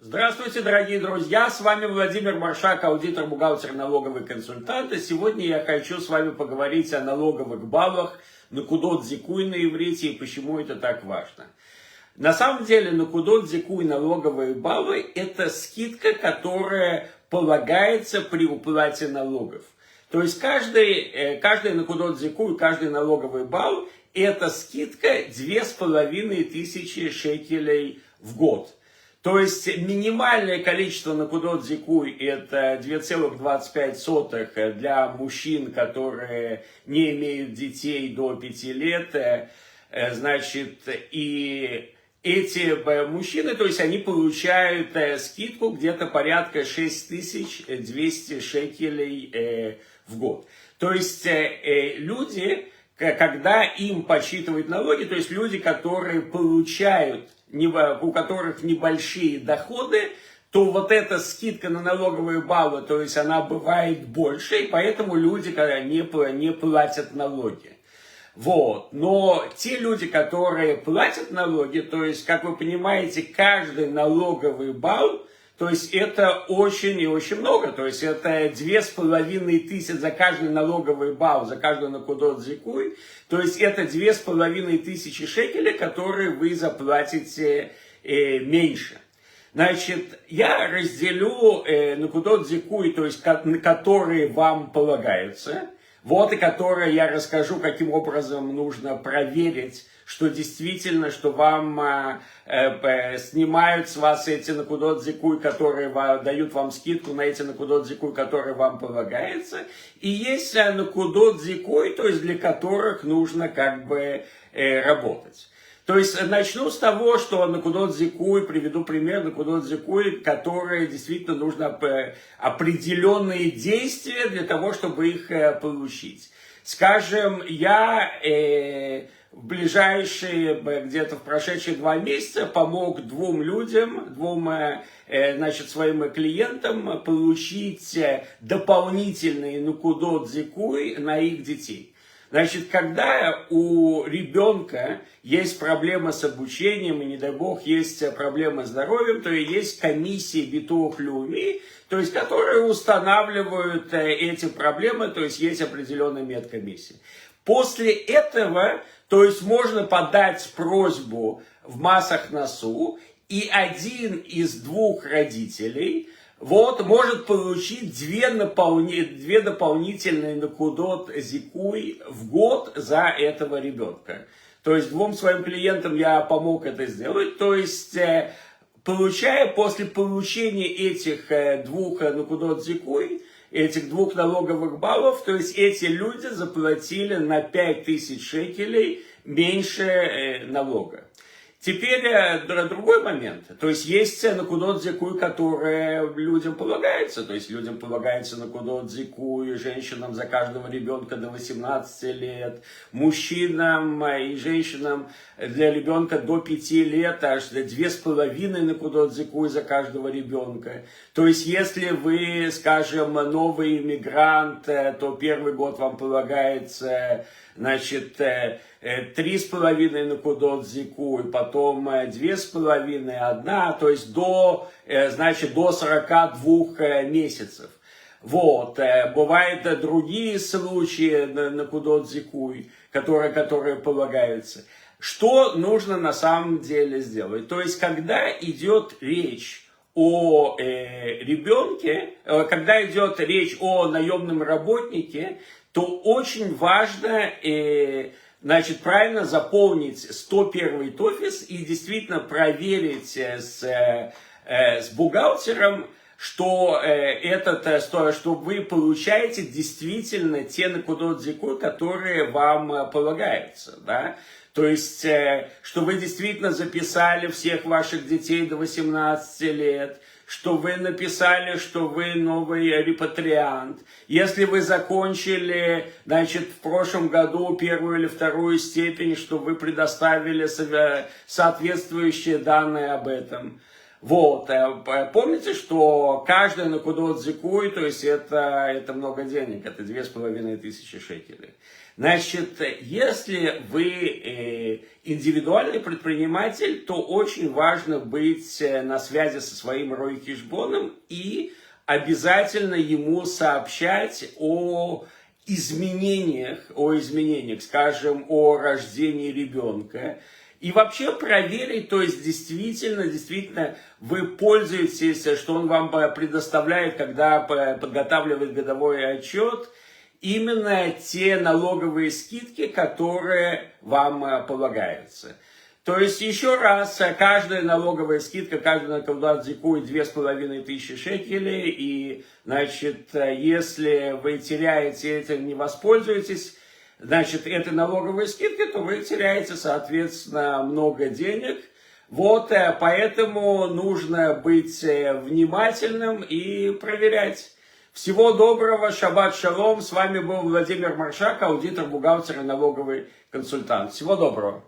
Здравствуйте, дорогие друзья! С вами Владимир Маршак, аудитор, бухгалтер, налоговый консультант. И сегодня я хочу с вами поговорить о налоговых баллах Накудот Зикуй на иврите и почему это так важно. На самом деле Накудот Зикуй, налоговые баллы, это скидка, которая полагается при уплате налогов. То есть каждый Накудот Зикуй, каждый налоговый балл – это скидка 2500 шекелей в год. То есть минимальное количество Накудот Зикуй это 2,25 для мужчин, которые не имеют детей до 5 лет. Значит, и эти мужчины, то есть они получают скидку где-то порядка 6200 шекелей в год. То есть люди, когда им подсчитывают налоги, то есть люди, которые получают, у которых небольшие доходы, то вот эта скидка на налоговые баллы, то есть она бывает больше, и поэтому люди не платят налоги. Вот. Но те люди, которые платят налоги, то есть, как вы понимаете, каждый налоговый балл, то есть это очень и очень много, то есть это 2500 за каждый налоговый балл, за каждый Накудот Зикуй, то есть это 2500 шекелей, которые вы заплатите меньше. Значит, я разделю Накудот Зикуй, то есть которые вам полагаются, вот и которые я расскажу, каким образом нужно проверить, что действительно, что вам снимают с вас эти Накудот Зикуй, которые дают вам скидку на эти Накудот Зикуй, которые вам полагаются. И есть Накудот Зикуй, то есть для которых нужно работать. То есть начну с того, что Накудот Зикуй, приведу пример Накудот Зикуй, которые действительно нужно определенные действия для того, чтобы их получить. Скажем, я в ближайшие, где-то в прошедшие 2 месяца помог двум своим клиентам получить дополнительные Накудот Зикуй на их детей. Значит, когда у ребенка есть проблема с обучением, и, не дай бог, есть проблема с здоровьем, то и есть комиссии Битуах Леуми, то есть, которые устанавливают эти проблемы, то есть, есть определенная медкомиссия. После этого, то есть, можно подать просьбу в Мас Ахнасу, и один из 2 родителей может получить 2 дополнительные Накудот Зикуй в год за этого ребенка. То есть 2 своим клиентам я помог это сделать. То есть после получения этих 2 Накудот Зикуй, этих 2 налоговых баллов, то есть эти люди заплатили на 5000 шекелей меньше налога. Теперь другой момент. То есть есть Накудот Зикуй, которые людям полагаются. То есть людям полагается Накудот Зикуй, женщинам за каждого ребенка до 18 лет, мужчинам и женщинам для ребенка до 5 лет, аж 2,5 Накудот Зикуй за каждого ребенка. То есть если вы, скажем, новый иммигрант, то первый год вам полагается, значит, 3,5 Накудот Зикуй, потом 2,5, 1, то есть до 42 месяцев. Вот. Бывают другие случаи Накудот Зикуй, которые полагаются. Что нужно на самом деле сделать? То есть, когда идет речь о ребенке, когда идет речь о наемном работнике, то очень важно правильно заполнить 101 тофис и действительно проверить с бухгалтером, что вы получаете действительно те Накудот Зикуй, которые вам полагаются, да? То есть, что вы действительно записали всех ваших детей до 18 лет, что вы написали, что вы новый репатриант. Если вы закончили, в прошлом году 1 или 2 степень, что вы предоставили соответствующие данные об этом. Вот, помните, что каждый накудот зикуй, то есть это много денег, это 2500 шекелей. Значит, если вы индивидуальный предприниматель, то очень важно быть на связи со своим рой-хешбоном и обязательно ему сообщать о изменениях, скажем, о рождении ребенка. И вообще проверить, то есть действительно вы пользуетесь, что он вам предоставляет, когда подготавливает годовой отчет, именно те налоговые скидки, которые вам полагаются. То есть, еще раз, каждая налоговая скидка, каждый накладат зикуй 2500 шекелей, и, значит, если вы теряете этим, не воспользуетесь, значит, этой налоговой скидкой, то вы теряете, соответственно, много денег. Вот, поэтому нужно быть внимательным и проверять. Всего доброго, шаббат шалом. С вами был Владимир Маршак, аудитор, бухгалтер и налоговый консультант. Всего доброго.